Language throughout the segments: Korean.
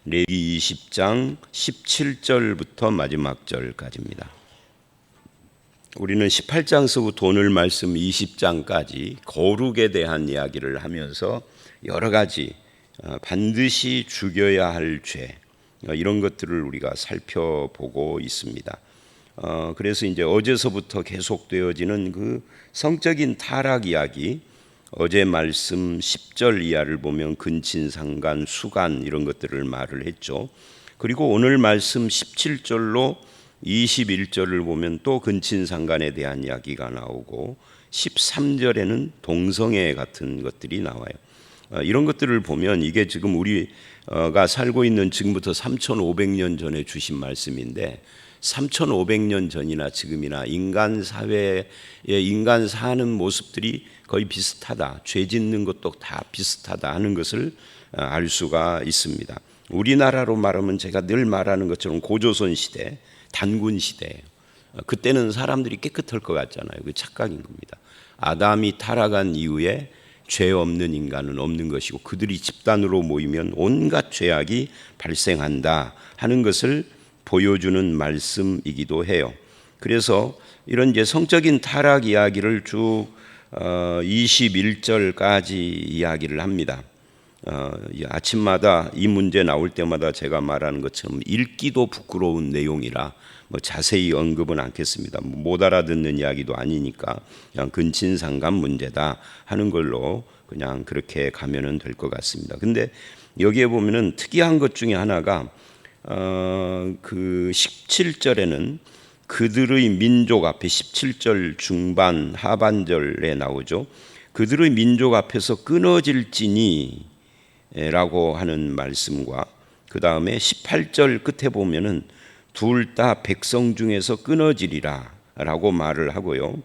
레위기 20장 17절부터 마지막 절까지입니다. 우리는 18장서부터 오늘 말씀 20장까지 거룩에 대한 이야기를 하면서 여러 가지 반드시 죽여야 할 죄, 이런 것들을 우리가 살펴보고 있습니다. 그래서 이제 어제서부터 계속되어지는 그 성적인 타락 이야기, 어제 말씀 10절 이하를 보면 근친상간, 수간 이런 것들을 말을 했죠. 그리고 오늘 말씀 17절로 21절을 보면 또 근친상간에 대한 이야기가 나오고 13절에는 동성애 같은 것들이 나와요. 이런 것들을 보면 이게 지금 우리가 살고 있는 지금부터 3,500년 전에 주신 말씀인데 3,500년 전이나 지금이나 인간 사회에 인간 사는 모습들이 거의 비슷하다, 죄 짓는 것도 다 비슷하다 하는 것을 알 수가 있습니다. 우리나라로 말하면 제가 늘 말하는 것처럼 고조선 시대, 단군 시대예요. 그때는 사람들이 깨끗할 것 같잖아요. 그 착각인 겁니다. 아담이 타락한 이후에 죄 없는 인간은 없는 것이고 그들이 집단으로 모이면 온갖 죄악이 발생한다 하는 것을 보여주는 말씀이기도 해요. 그래서 이런 이제 성적인 타락 이야기를 쭉 21절까지 이야기를 합니다. 아침마다 이 문제 나올 때마다 제가 말하는 것처럼 읽기도 부끄러운 내용이라 자세히 언급은 않겠습니다. 못 알아듣는 이야기도 아니니까 그냥 근친상간 문제다 하는 걸로 그냥 그렇게 가면은 될 것 같습니다. 근데 여기에 보면은 특이한 것 중에 하나가 그 17절에는 그들의 민족 앞에 17절 중반 하반절에 나오죠. 그들의 민족 앞에서 끊어질지니 라고 하는 말씀과 그 다음에 18절 끝에 보면은 둘 다 백성 중에서 끊어지리라 라고 말을 하고요.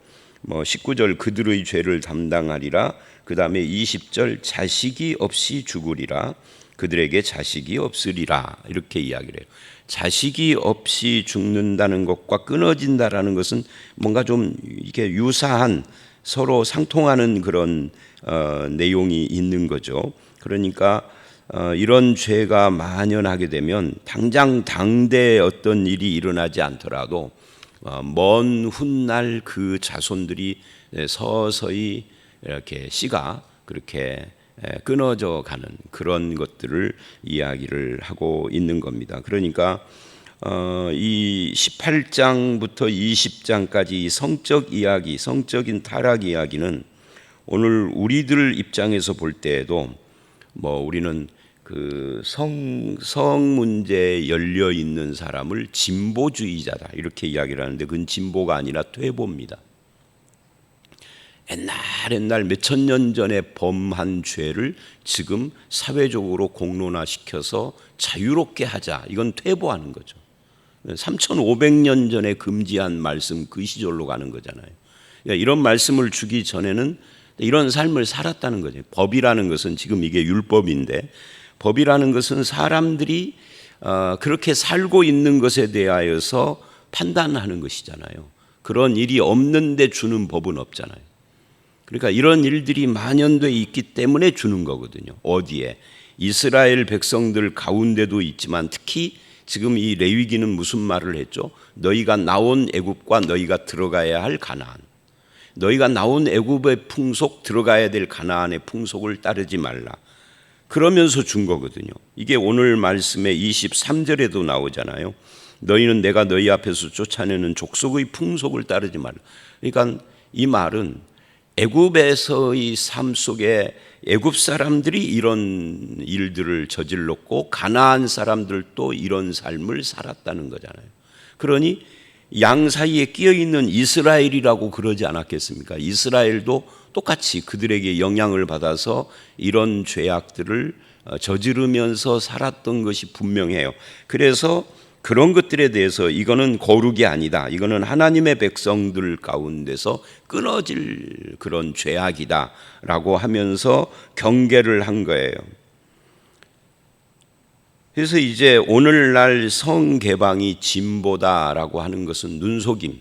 19절 그들의 죄를 담당하리라. 그 다음에 20절 자식이 없이 죽으리라. 그들에게 자식이 없으리라. 이렇게 이야기를 해요. 자식이 없이 죽는다는 것과 끊어진다라는 것은 뭔가 좀 이게 유사한 서로 상통하는 그런 내용이 있는 거죠. 그러니까 이런 죄가 만연하게 되면 당장 당대에 어떤 일이 일어나지 않더라도 먼 훗날 그 자손들이 서서히 이렇게 씨가 그렇게 끊어져 가는 그런 것들을 이야기를 하고 있는 겁니다. 그러니까 이 18장부터 20장까지 성적 이야기, 성적인 타락 이야기는 오늘 우리들 입장에서 볼 때에도 우리는 그 성 문제에 열려 있는 사람을 진보주의자다 이렇게 이야기를 하는데 그건 진보가 아니라 퇴보입니다. 옛날 몇천 년 전에 범한 죄를 지금 사회적으로 공론화시켜서 자유롭게 하자. 이건 퇴보하는 거죠. 3,500년 전에 금지한 말씀 그 시절로 가는 거잖아요. 이런 말씀을 주기 전에는 이런 삶을 살았다는 거죠. 법이라는 것은 지금 이게 율법인데 법이라는 것은 사람들이 그렇게 살고 있는 것에 대하여서 판단하는 것이잖아요. 그런 일이 없는데 주는 법은 없잖아요. 그러니까 이런 일들이 만연되어 있기 때문에 주는 거거든요. 어디에? 이스라엘 백성들 가운데도 있지만 특히 지금 이 레위기는 무슨 말을 했죠? 너희가 나온 애굽과 너희가 들어가야 할 가나안. 너희가 나온 애굽의 풍속, 들어가야 될 가나안의 풍속을 따르지 말라. 그러면서 준 거거든요. 이게 오늘 말씀의 23절에도 나오잖아요. 너희는 내가 너희 앞에서 쫓아내는 족속의 풍속을 따르지 말라. 그러니까 이 말은 애굽에서의 삶 속에 애굽 사람들이 이런 일들을 저질렀고 가나안 사람들도 이런 삶을 살았다는 거잖아요. 그러니 양 사이에 끼어 있는 이스라엘이라고 그러지 않았겠습니까? 이스라엘도 똑같이 그들에게 영향을 받아서 이런 죄악들을 저지르면서 살았던 것이 분명해요. 그래서 그런 것들에 대해서 이거는 거룩이 아니다. 이거는 하나님의 백성들 가운데서 끊어질 그런 죄악이다라고 하면서 경계를 한 거예요. 그래서 이제 오늘날 성개방이 진보다라고 하는 것은 눈속임,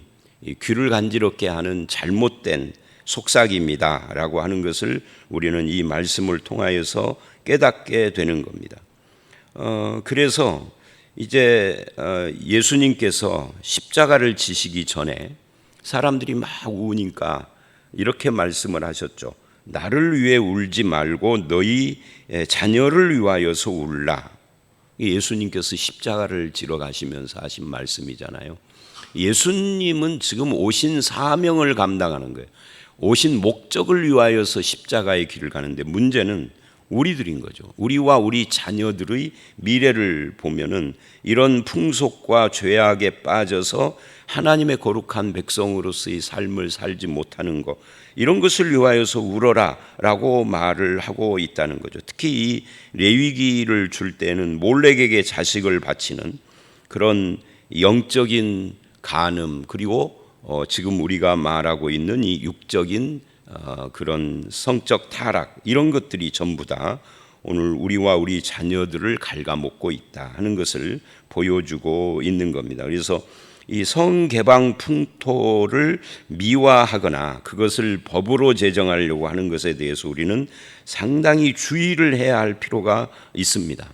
귀를 간지럽게 하는 잘못된 속삭임이다라고 하는 것을 우리는 이 말씀을 통하여서 깨닫게 되는 겁니다. 그래서 이제 예수님께서 십자가를 지시기 전에 사람들이 막 우니까 이렇게 말씀을 하셨죠. 나를 위해 울지 말고 너희 자녀를 위하여서 울라. 예수님께서 십자가를 지러 가시면서 하신 말씀이잖아요. 예수님은 지금 오신 사명을 감당하는 거예요. 오신 목적을 위하여서 십자가의 길을 가는데 문제는 우리들인 거죠. 우리와 우리 자녀들의 미래를 보면은 이런 풍속과 죄악에 빠져서 하나님의 거룩한 백성으로서의 삶을 살지 못하는 것, 이런 것을 위하여서 울어라 라고 말을 하고 있다는 거죠. 특히 이 레위기를 줄 때는 몰렉에게 자식을 바치는 그런 영적인 간음, 그리고 지금 우리가 말하고 있는 이 육적인 그런 성적 타락, 이런 것들이 전부 다 오늘 우리와 우리 자녀들을 갉아먹고 있다 하는 것을 보여주고 있는 겁니다. 그래서 이 성개방 풍토를 미화하거나 그것을 법으로 제정하려고 하는 것에 대해서 우리는 상당히 주의를 해야 할 필요가 있습니다.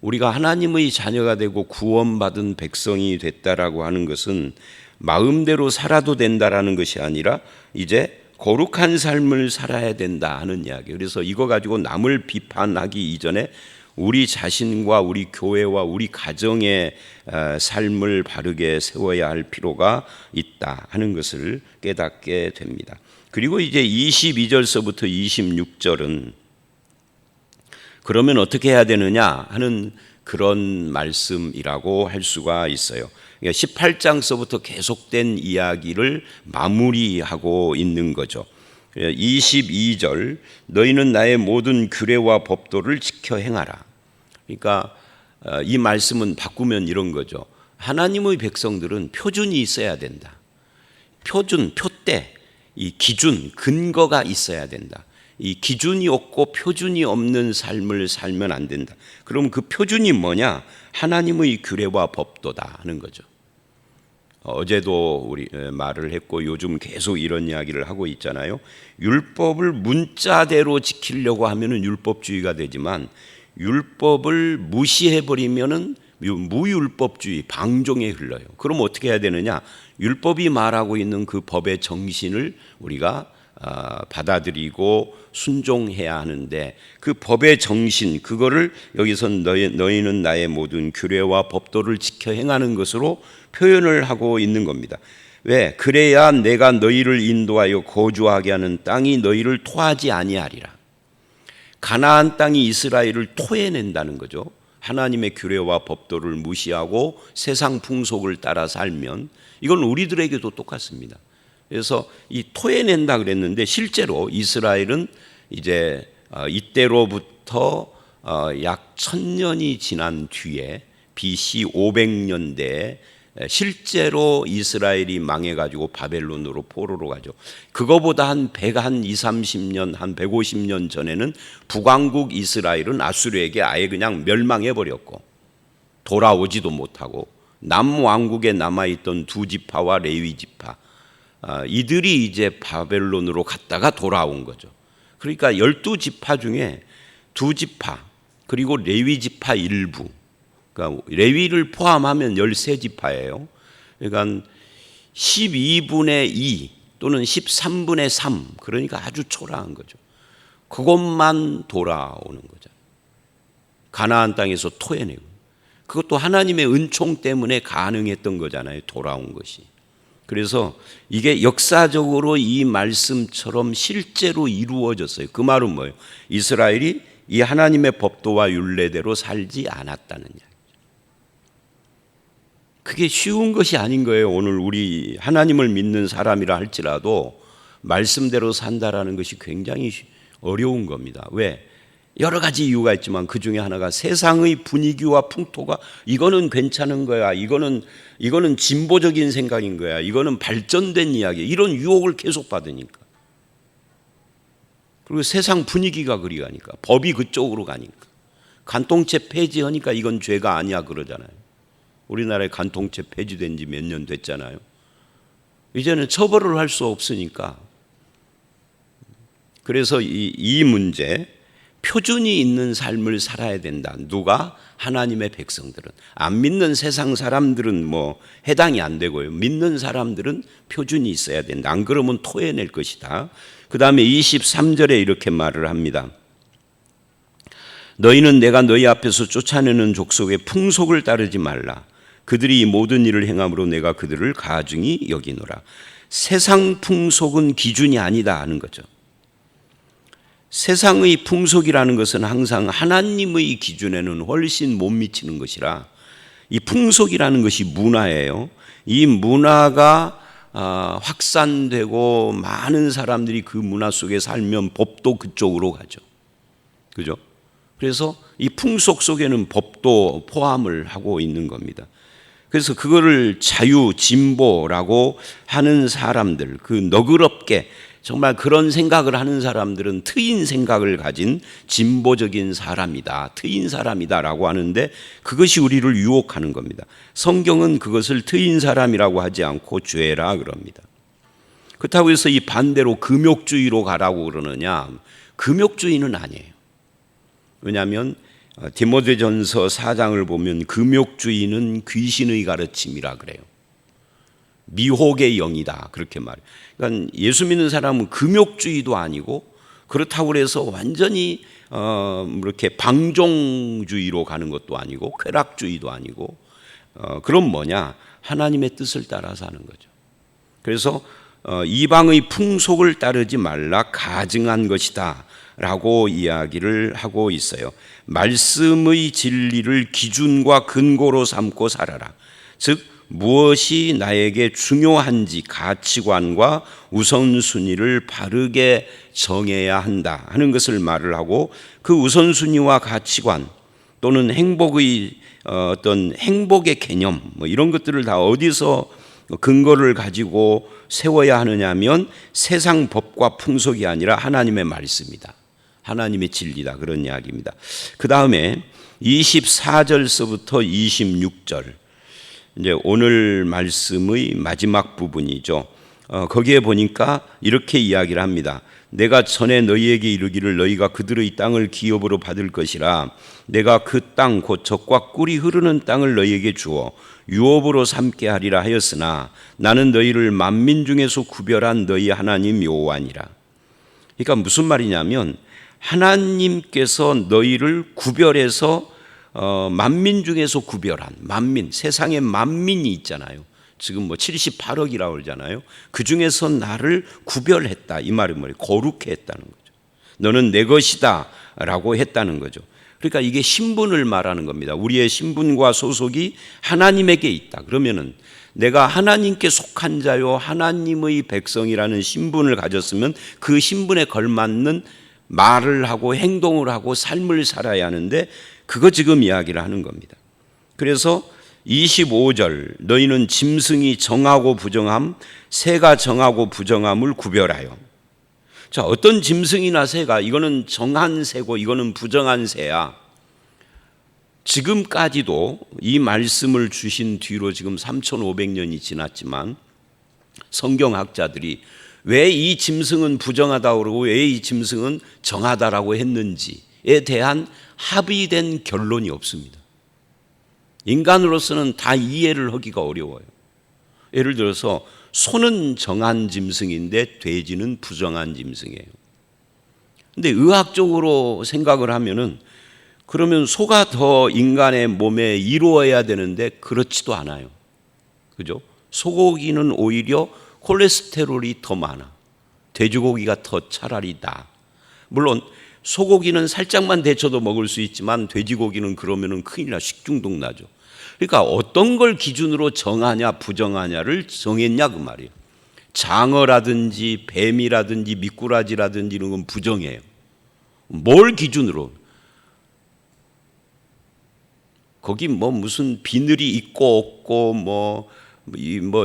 우리가 하나님의 자녀가 되고 구원받은 백성이 됐다라고 하는 것은 마음대로 살아도 된다라는 것이 아니라 이제 거룩한 삶을 살아야 된다 하는 이야기예요. 그래서 이거 가지고 남을 비판하기 이전에 우리 자신과 우리 교회와 우리 가정의 삶을 바르게 세워야 할 필요가 있다 하는 것을 깨닫게 됩니다. 그리고 이제 22절서부터 26절은 그러면 어떻게 해야 되느냐 하는 그런 말씀이라고 할 수가 있어요. 18장서부터 계속된 이야기를 마무리하고 있는 거죠. 22절 너희는 나의 모든 규례와 법도를 지켜 행하라. 그러니까 이 말씀은 바꾸면 이런 거죠. 하나님의 백성들은 표준이 있어야 된다. 표준, 표대, 이 기준, 근거가 있어야 된다. 이 기준이 없고 표준이 없는 삶을 살면 안 된다. 그럼 그 표준이 뭐냐? 하나님의 규례와 법도다 하는 거죠. 어제도 우리 말을 했고 요즘 계속 이런 이야기를 하고 있잖아요. 율법을 문자대로 지키려고 하면은 율법주의가 되지만 율법을 무시해버리면은 무율법주의, 방종에 흘러요. 그럼 어떻게 해야 되느냐? 율법이 말하고 있는 그 법의 정신을 우리가 받아들이고 순종해야 하는데 그 법의 정신, 그거를 여기선 너희는 나의 모든 규례와 법도를 지켜 행하는 것으로 표현을 하고 있는 겁니다. 왜? 그래야 내가 너희를 인도하여 거주하게 하는 땅이 너희를 토하지 아니하리라. 가나안 땅이 이스라엘을 토해낸다는 거죠. 하나님의 규례와 법도를 무시하고 세상 풍속을 따라 살면 이건 우리들에게도 똑같습니다. 그래서 이 토해낸다 그랬는데 실제로 이스라엘은 이제 이때로부터 약 1000년이 지난 뒤에 BC 500년대에 실제로 이스라엘이 망해가지고 바벨론으로 포로로 가죠. 그거보다 한 120-30년, 한 150년 전에는 북왕국 이스라엘은 아수르에게 아예 그냥 멸망해버렸고 돌아오지도 못하고 남왕국에 남아있던 두 지파와 레위 지파, 이들이 이제 바벨론으로 갔다가 돌아온 거죠. 그러니까 12지파 중에 두 지파 그리고 레위 지파 일부, 그러니까 레위를 포함하면 13지파예요. 그러니까 12분의 2 또는 13분의 3, 그러니까 아주 초라한 거죠. 그것만 돌아오는 거죠. 가나안 땅에서 토해내고, 그것도 하나님의 은총 때문에 가능했던 거잖아요. 돌아온 것이. 그래서 이게 역사적으로 이 말씀처럼 실제로 이루어졌어요. 그 말은 뭐예요? 이스라엘이 이 하나님의 법도와 율례대로 살지 않았다는 이야기죠. 그게 쉬운 것이 아닌 거예요. 오늘 우리 하나님을 믿는 사람이라 할지라도 말씀대로 산다라는 것이 굉장히 어려운 겁니다. 왜? 여러 가지 이유가 있지만 그 중에 하나가 세상의 분위기와 풍토가 이거는 괜찮은 거야, 이거는 진보적인 생각인 거야, 이거는 발전된 이야기, 이런 유혹을 계속 받으니까. 그리고 세상 분위기가 그리 가니까, 법이 그쪽으로 가니까, 간통죄 폐지하니까 이건 죄가 아니야 그러잖아요. 우리나라에 간통죄 폐지된 지 몇 년 됐잖아요. 이제는 처벌을 할 수 없으니까. 그래서 이 문제, 표준이 있는 삶을 살아야 된다. 누가? 하나님의 백성들은. 안 믿는 세상 사람들은 뭐 해당이 안 되고요. 믿는 사람들은 표준이 있어야 된다. 안 그러면 토해낼 것이다. 그 다음에 23절에 이렇게 말을 합니다. 너희는 내가 너희 앞에서 쫓아내는 족속의 풍속을 따르지 말라. 그들이 이 모든 일을 행함으로 내가 그들을 가증히 여기노라. 세상 풍속은 기준이 아니다 하는 거죠. 세상의 풍속이라는 것은 항상 하나님의 기준에는 훨씬 못 미치는 것이라, 이 풍속이라는 것이 문화예요. 이 문화가 확산되고 많은 사람들이 그 문화 속에 살면 법도 그쪽으로 가죠. 그죠? 그래서 이 풍속 속에는 법도 포함을 하고 있는 겁니다. 그래서 그거를 자유, 진보라고 하는 사람들, 그 너그럽게 정말 그런 생각을 하는 사람들은 트인 생각을 가진 진보적인 사람이다, 트인 사람이다라고 하는데, 그것이 우리를 유혹하는 겁니다. 성경은 그것을 트인 사람이라고 하지 않고 죄라 그럽니다. 그렇다고 해서 이 반대로 금욕주의로 가라고 그러느냐? 금욕주의는 아니에요. 왜냐하면 디모데전서 4장을 보면 금욕주의는 귀신의 가르침이라 그래요. 미혹의 영이다, 그렇게 말해요. 그러니까 예수 믿는 사람은 금욕주의도 아니고, 그렇다고 해서 완전히 이렇게 방종주의로 가는 것도 아니고, 쾌락주의도 아니고, 그럼 뭐냐? 하나님의 뜻을 따라서 하는 거죠. 그래서 이방의 풍속을 따르지 말라, 가증한 것이다 라고 이야기를 하고 있어요. 말씀의 진리를 기준과 근거로 삼고 살아라. 즉 무엇이 나에게 중요한지 가치관과 우선순위를 바르게 정해야 한다 하는 것을 말을 하고, 그 우선순위와 가치관 또는 행복의 어떤 행복의 개념 뭐 이런 것들을 다 어디서 근거를 가지고 세워야 하느냐 하면 세상 법과 풍속이 아니라 하나님의 말씀이다, 하나님의 진리다, 그런 이야기입니다. 그 다음에 24절서부터 26절, 이제 오늘 말씀의 마지막 부분이죠. 거기에 보니까 이렇게 이야기를 합니다. 내가 전에 너희에게 이르기를 너희가 그들의 땅을 기업으로 받을 것이라, 내가 그 땅 곧 젖과 꿀이 흐르는 땅을 너희에게 주어 유업으로 삼게 하리라 하였으나 나는 너희를 만민 중에서 구별한 너희 하나님 여호와니라. 그러니까 무슨 말이냐면, 하나님께서 너희를 구별해서 만민 중에서 구별한, 만민, 세상에 만민이 있잖아요. 지금 뭐 78억이라고 그러잖아요. 그 중에서 나를 구별했다, 이 말은 뭐예요? 거룩해 했다는 거죠. 너는 내 것이다 라고 했다는 거죠. 그러니까 이게 신분을 말하는 겁니다. 우리의 신분과 소속이 하나님에게 있다. 그러면은 내가 하나님께 속한 자요 하나님의 백성이라는 신분을 가졌으면 그 신분에 걸맞는 말을 하고 행동을 하고 삶을 살아야 하는데, 그거 지금 이야기를 하는 겁니다. 그래서 25절, 너희는 짐승이 정하고 부정함, 새가 정하고 부정함을 구별하여. 자, 어떤 짐승이나 새가, 이거는 정한 새고 이거는 부정한 새야. 지금까지도 이 말씀을 주신 뒤로 지금 3,500년이 지났지만 성경학자들이 왜 이 짐승은 부정하다고 그러고 왜 이 짐승은 정하다라고 했는지에 대한 합의된 결론이 없습니다. 인간으로서는 다 이해를 하기가 어려워요. 예를 들어서 소는 정한 짐승인데 돼지는 부정한 짐승이에요. 근데 의학적으로 생각을 하면은, 그러면 소가 더 인간의 몸에 이루어야 되는데 그렇지도 않아요. 그죠? 소고기는 오히려 콜레스테롤이 더 많아. 돼지고기가 더 차라리 나아. 물론 소고기는 살짝만 데쳐도 먹을 수 있지만 돼지고기는 그러면은 큰일 나, 식중독 나죠. 그러니까 어떤 걸 기준으로 정하냐 부정하냐를 정했냐 그 말이에요. 장어라든지 뱀이라든지 미꾸라지라든지 이런 건 부정해요. 뭘 기준으로? 거기 뭐 무슨 비늘이 있고 없고 뭐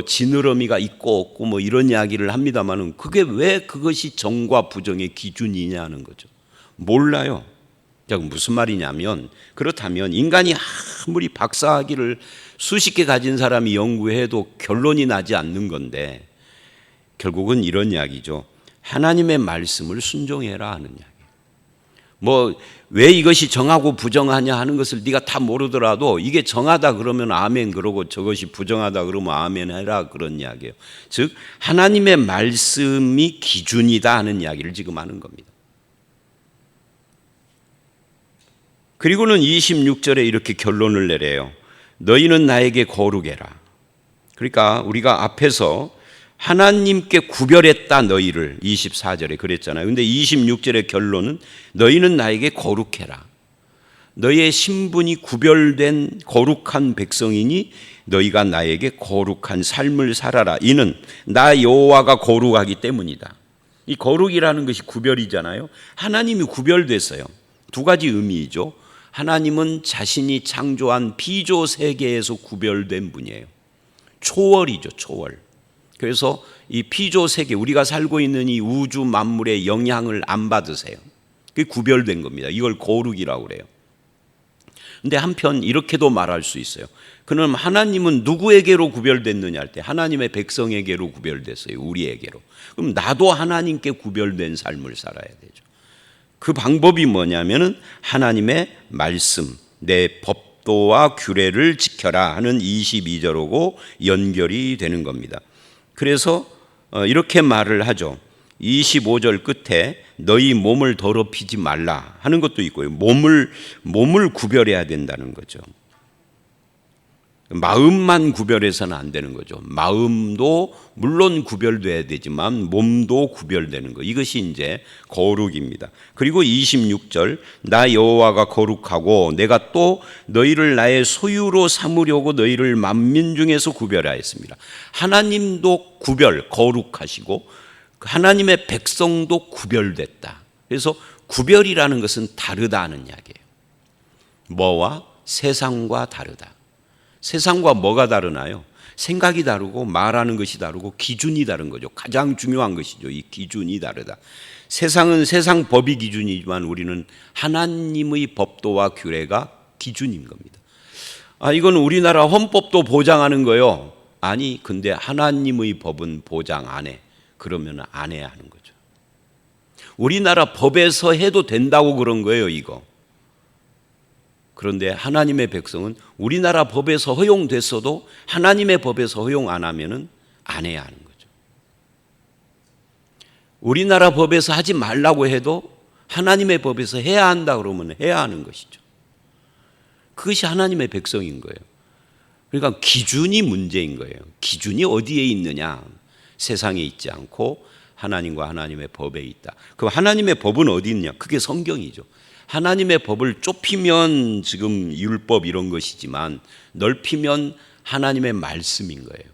지느러미가 있고 없고 뭐 이런 이야기를 합니다만은, 그게 왜 그것이 정과 부정의 기준이냐는 거죠. 몰라요. 무슨 말이냐면, 그렇다면 인간이 아무리 박사학위를 수십 개 가진 사람이 연구해도 결론이 나지 않는 건데, 결국은 이런 이야기죠. 하나님의 말씀을 순종해라 하는 이야기. 뭐 왜 이것이 정하고 부정하냐 하는 것을 네가 다 모르더라도 이게 정하다 그러면 아멘 그러고 저것이 부정하다 그러면 아멘 해라 그런 이야기예요. 즉 하나님의 말씀이 기준이다 하는 이야기를 지금 하는 겁니다. 그리고는 26절에 이렇게 결론을 내려요. 너희는 나에게 거룩해라. 그러니까 우리가 앞에서 하나님께 구별했다 너희를 24절에 그랬잖아요. 근데 26절의 결론은 너희는 나에게 거룩해라. 너희의 신분이 구별된 거룩한 백성이니 너희가 나에게 거룩한 삶을 살아라. 이는 나 여호와가 거룩하기 때문이다. 이 거룩이라는 것이 구별이잖아요. 하나님이 구별됐어요. 두 가지 의미이죠. 하나님은 자신이 창조한 피조 세계에서 구별된 분이에요. 초월이죠, 초월. 그래서 이 피조 세계, 우리가 살고 있는 이 우주 만물의 영향을 안 받으세요. 그게 구별된 겁니다. 이걸 거룩이라고 그래요. 근데 한편 이렇게도 말할 수 있어요. 그럼 하나님은 누구에게로 구별됐느냐 할 때 하나님의 백성에게로 구별됐어요. 우리에게로. 그럼 나도 하나님께 구별된 삶을 살아야 되죠. 그 방법이 뭐냐면은 하나님의 말씀, 내 법도와 규례를 지켜라 하는 22절하고 연결이 되는 겁니다. 그래서 이렇게 말을 하죠. 25절 끝에 너희 몸을 더럽히지 말라 하는 것도 있고요. 몸을 구별해야 된다는 거죠. 마음만 구별해서는 안 되는 거죠. 마음도 물론 구별돼야 되지만 몸도 구별되는 거. 이것이 이제 거룩입니다. 그리고 26절 나 여호와가 거룩하고 내가 또 너희를 나의 소유로 삼으려고 너희를 만민 중에서 구별하였습니다. 하나님도 구별, 거룩하시고 하나님의 백성도 구별됐다. 그래서 구별이라는 것은 다르다는 이야기예요. 뭐와? 세상과 다르다. 세상과 뭐가 다르나요? 생각이 다르고 말하는 것이 다르고 기준이 다른 거죠. 가장 중요한 것이죠. 이 기준이 다르다. 세상은 세상 법이 기준이지만 우리는 하나님의 법도와 규례가 기준인 겁니다. 이건 우리나라 헌법도 보장하는 거요. 아니, 근데 하나님의 법은 보장 안 해. 그러면 안 해야 하는 거죠. 우리나라 법에서 해도 된다고 그런 거예요, 이거. 그런데 하나님의 백성은 우리나라 법에서 허용됐어도 하나님의 법에서 허용 안 하면은 안 해야 하는 거죠. 우리나라 법에서 하지 말라고 해도 하나님의 법에서 해야 한다 그러면 해야 하는 것이죠. 그것이 하나님의 백성인 거예요. 그러니까 기준이 문제인 거예요. 기준이 어디에 있느냐? 세상에 있지 않고 하나님과 하나님의 법에 있다. 그 하나님의 법은 어디 있느냐? 그게 성경이죠. 하나님의 법을 좁히면 지금 율법 이런 것이지만 넓히면 하나님의 말씀인 거예요.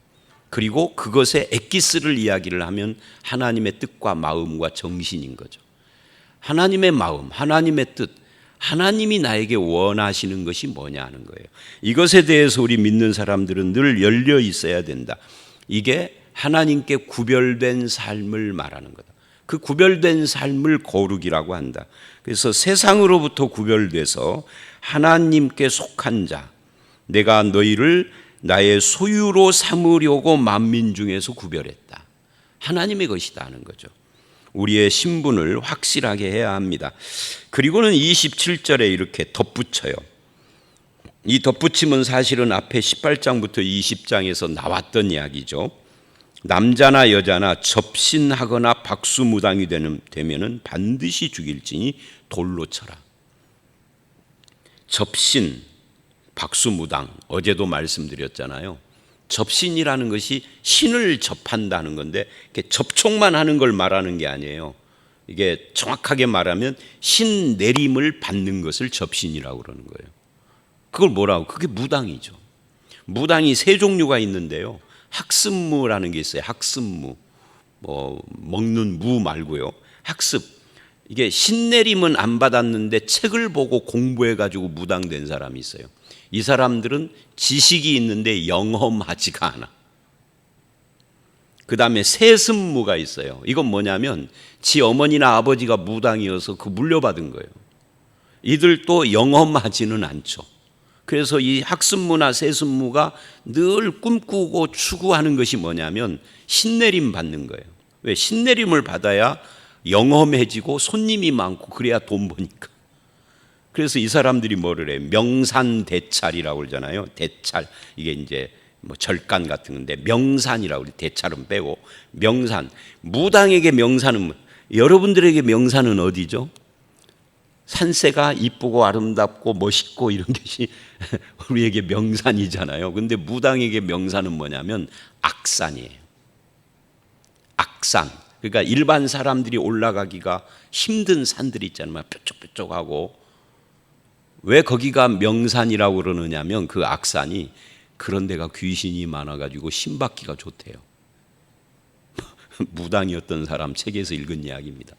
그리고 그것의 엑기스를 이야기를 하면 하나님의 뜻과 마음과 정신인 거죠. 하나님의 마음, 하나님의 뜻, 하나님이 나에게 원하시는 것이 뭐냐 하는 거예요. 이것에 대해서 우리 믿는 사람들은 늘 열려 있어야 된다. 이게 하나님께 구별된 삶을 말하는 거다. 그 구별된 삶을 거룩이라고 한다. 그래서 세상으로부터 구별돼서 하나님께 속한 자, 내가 너희를 나의 소유로 삼으려고 만민 중에서 구별했다. 하나님의 것이다 하는 거죠. 우리의 신분을 확실하게 해야 합니다. 그리고는 27절에 이렇게 덧붙여요. 이 덧붙임은 사실은 앞에 18장부터 20장에서 나왔던 이야기죠. 남자나 여자나 접신하거나 박수무당이 되면은 반드시 죽일지니 돌로 쳐라. 접신, 박수무당, 어제도 말씀드렸잖아요. 접신이라는 것이 신을 접한다는 건데 접촉만 하는 걸 말하는 게 아니에요. 이게 정확하게 말하면 신 내림을 받는 것을 접신이라고 그러는 거예요. 그걸 뭐라고? 그게 무당이죠. 무당이 세 종류가 있는데요. 학습무라는 게 있어요. 학습무, 먹는 무 말고요. 학습. 이게 신내림은 안 받았는데 책을 보고 공부해가지고 무당된 사람이 있어요. 이 사람들은 지식이 있는데 영험하지가 않아. 그 다음에 세습무가 있어요. 이건 뭐냐면 지 어머니나 아버지가 무당이어서 그 물려받은 거예요. 이들도 영험하지는 않죠. 그래서 이 학습무나 세습무가 늘 꿈꾸고 추구하는 것이 뭐냐면 신내림 받는 거예요. 왜? 신내림을 받아야 영험해지고 손님이 많고 그래야 돈 버니까. 그래서 이 사람들이 뭐를 해요? 명산대찰이라고 그러잖아요. 대찰, 이게 이제 뭐 절간 같은 건데 명산이라고 그래. 대찰은 빼고 명산. 무당에게 명산은, 여러분들에게 명산은 어디죠? 산세가 이쁘고 아름답고 멋있고 이런 것이 우리에게 명산이잖아요. 근데 무당에게 명산은 뭐냐면 악산이에요. 악산. 그러니까 일반 사람들이 올라가기가 힘든 산들이 있잖아요. 뾰족뾰족하고. 왜 거기가 명산이라고 그러느냐면 그 악산이 그런 데가 귀신이 많아가지고 신받기가 좋대요. 무당이었던 사람 책에서 읽은 이야기입니다.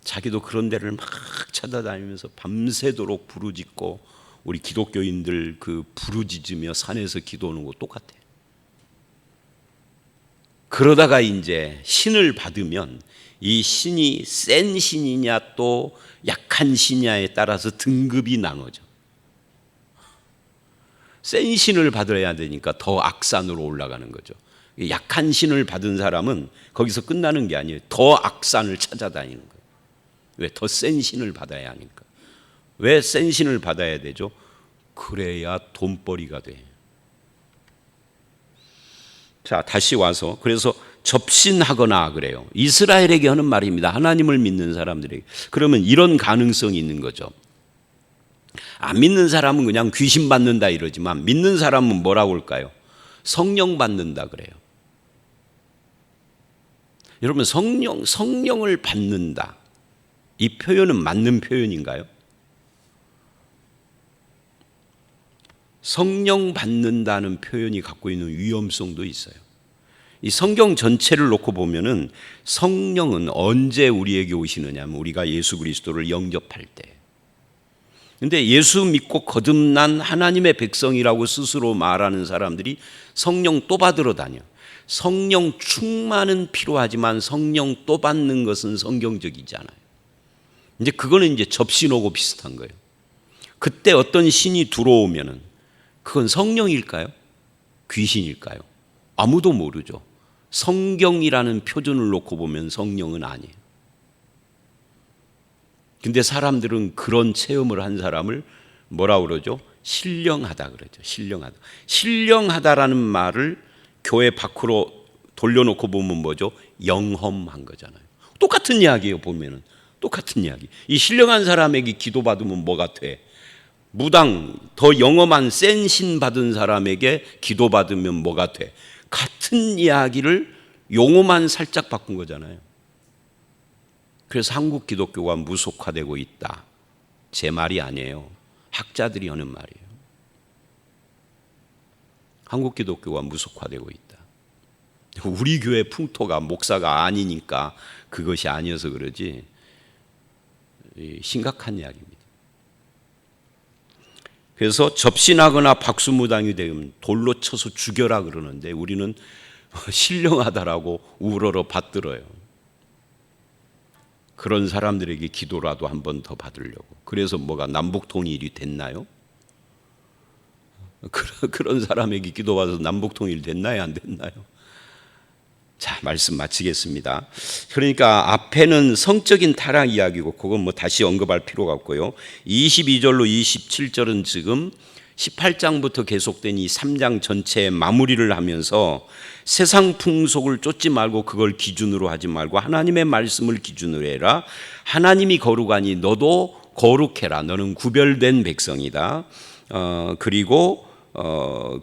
자기도 그런 데를 막 찾아다니면서 밤새도록 부르짖고, 우리 기독교인들 그 부르짖으며 산에서 기도하는 거 똑같아요. 그러다가 이제 신을 받으면 이 신이 센 신이냐 또 약한 신이냐에 따라서 등급이 나눠져. 센 신을 받아야 되니까 더 악산으로 올라가는 거죠. 약한 신을 받은 사람은 거기서 끝나는 게 아니에요. 더 악산을 찾아다니는 거예요. 왜? 더 센 신을 받아야 하니까. 왜 센 신을 받아야 되죠? 그래야 돈벌이가 돼. 자, 다시 와서, 그래서 접신하거나 그래요. 이스라엘에게 하는 말입니다. 하나님을 믿는 사람들에게. 그러면 이런 가능성이 있는 거죠. 안 믿는 사람은 그냥 귀신 받는다 이러지만, 믿는 사람은 뭐라고 할까요? 성령 받는다 그래요. 여러분, 성령을 받는다, 이 표현은 맞는 표현인가요? 성령 받는다는 표현이 갖고 있는 위험성도 있어요. 이 성경 전체를 놓고 보면은 성령은 언제 우리에게 오시느냐면 우리가 예수 그리스도를 영접할 때. 근데 예수 믿고 거듭난 하나님의 백성이라고 스스로 말하는 사람들이 성령 또 받으러 다녀. 성령 충만은 필요하지만 성령 또 받는 것은 성경적이지 않아요. 이제 그거는 이제 접신오고 비슷한 거예요. 그때 어떤 신이 들어오면은 그건 성령일까요? 귀신일까요? 아무도 모르죠. 성경이라는 표준을 놓고 보면 성령은 아니에요. 근데 사람들은 그런 체험을 한 사람을 뭐라고 그러죠? 신령하다 그러죠. 신령하다. 신령하다라는 말을 교회 밖으로 돌려놓고 보면 뭐죠? 영험한 거잖아요. 똑같은 이야기예요. 보면은 똑같은 이야기. 이 신령한 사람에게 기도받으면 뭐가 돼? 무당, 더 영험한 센 신 받은 사람에게 기도받으면 뭐가 돼? 같은 이야기를 용어만 살짝 바꾼 거잖아요. 그래서 한국 기독교가 무속화되고 있다. 제 말이 아니에요. 학자들이 하는 말이에요. 한국 기독교가 무속화되고 있다. 우리 교회 풍토가 목사가 아니니까 그것이 아니어서 그러지 심각한 이야기입니다. 그래서 접신하거나 박수무당이 되면 돌로 쳐서 죽여라 그러는데 우리는 신령하다라고 우러러 받들어요. 그런 사람들에게 기도라도 한 번 더 받으려고. 그래서 뭐가 남북통일이 됐나요? 그런 사람에게 기도받아서 남북통일 됐나요? 안 됐나요? 자, 말씀 마치겠습니다. 그러니까 앞에는 성적인 타락 이야기고 그건 뭐 다시 언급할 필요가 없고요. 22절로 27절은 지금 18장부터 계속된 이 3장 전체의 마무리를 하면서 세상 풍속을 쫓지 말고 그걸 기준으로 하지 말고 하나님의 말씀을 기준으로 해라. 하나님이 거룩하니 너도 거룩해라. 너는 구별된 백성이다. 그리고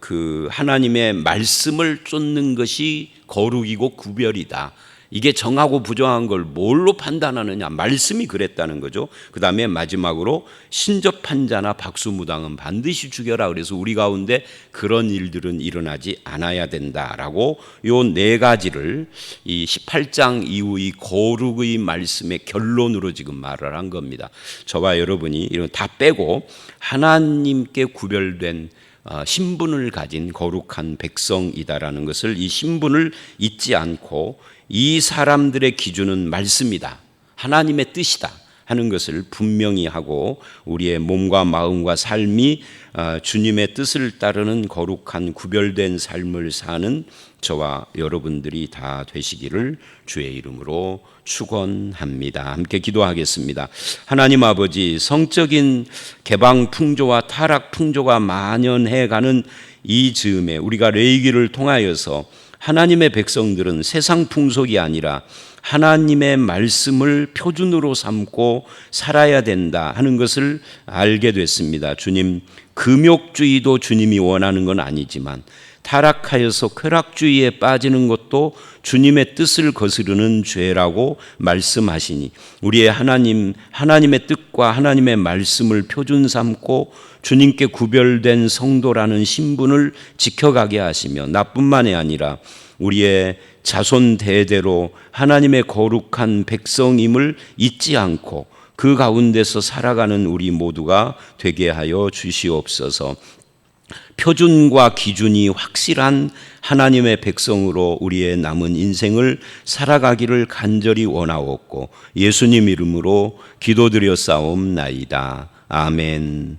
그 하나님의 말씀을 쫓는 것이 거룩이고 구별이다. 이게 정하고 부정한 걸 뭘로 판단하느냐? 말씀이 그랬다는 거죠. 그 다음에 마지막으로 신접한 자나 박수무당은 반드시 죽여라. 그래서 우리 가운데 그런 일들은 일어나지 않아야 된다라고 요 네 가지를 이 18장 이후의 거룩의 말씀의 결론으로 지금 말을 한 겁니다. 저와 여러분이 이런 다 빼고 하나님께 구별된 신분을 가진 거룩한 백성이다라는 것을, 이 신분을 잊지 않고 이 사람들의 기준은 말씀이다, 하나님의 뜻이다, 하는 것을 분명히 하고 우리의 몸과 마음과 삶이 주님의 뜻을 따르는 거룩한 구별된 삶을 사는 저와 여러분들이 다 되시기를 주의 이름으로 축원합니다. 함께 기도하겠습니다. 하나님 아버지, 성적인 개방 풍조와 타락 풍조가 만연해가는 이 즈음에 우리가 레위기를 통하여서 하나님의 백성들은 세상 풍속이 아니라 하나님의 말씀을 표준으로 삼고 살아야 된다 하는 것을 알게 됐습니다. 주님, 금욕주의도 주님이 원하는 건 아니지만 타락하여서 쾌락주의에 빠지는 것도 주님의 뜻을 거스르는 죄라고 말씀하시니 우리의 하나님의 뜻과 하나님의 말씀을 표준 삼고 주님께 구별된 성도라는 신분을 지켜가게 하시며 나뿐만이 아니라 우리의 자손 대대로 하나님의 거룩한 백성임을 잊지 않고 그 가운데서 살아가는 우리 모두가 되게 하여 주시옵소서. 표준과 기준이 확실한 하나님의 백성으로 우리의 남은 인생을 살아가기를 간절히 원하옵고 예수님 이름으로 기도드려 싸움나이다. 아멘.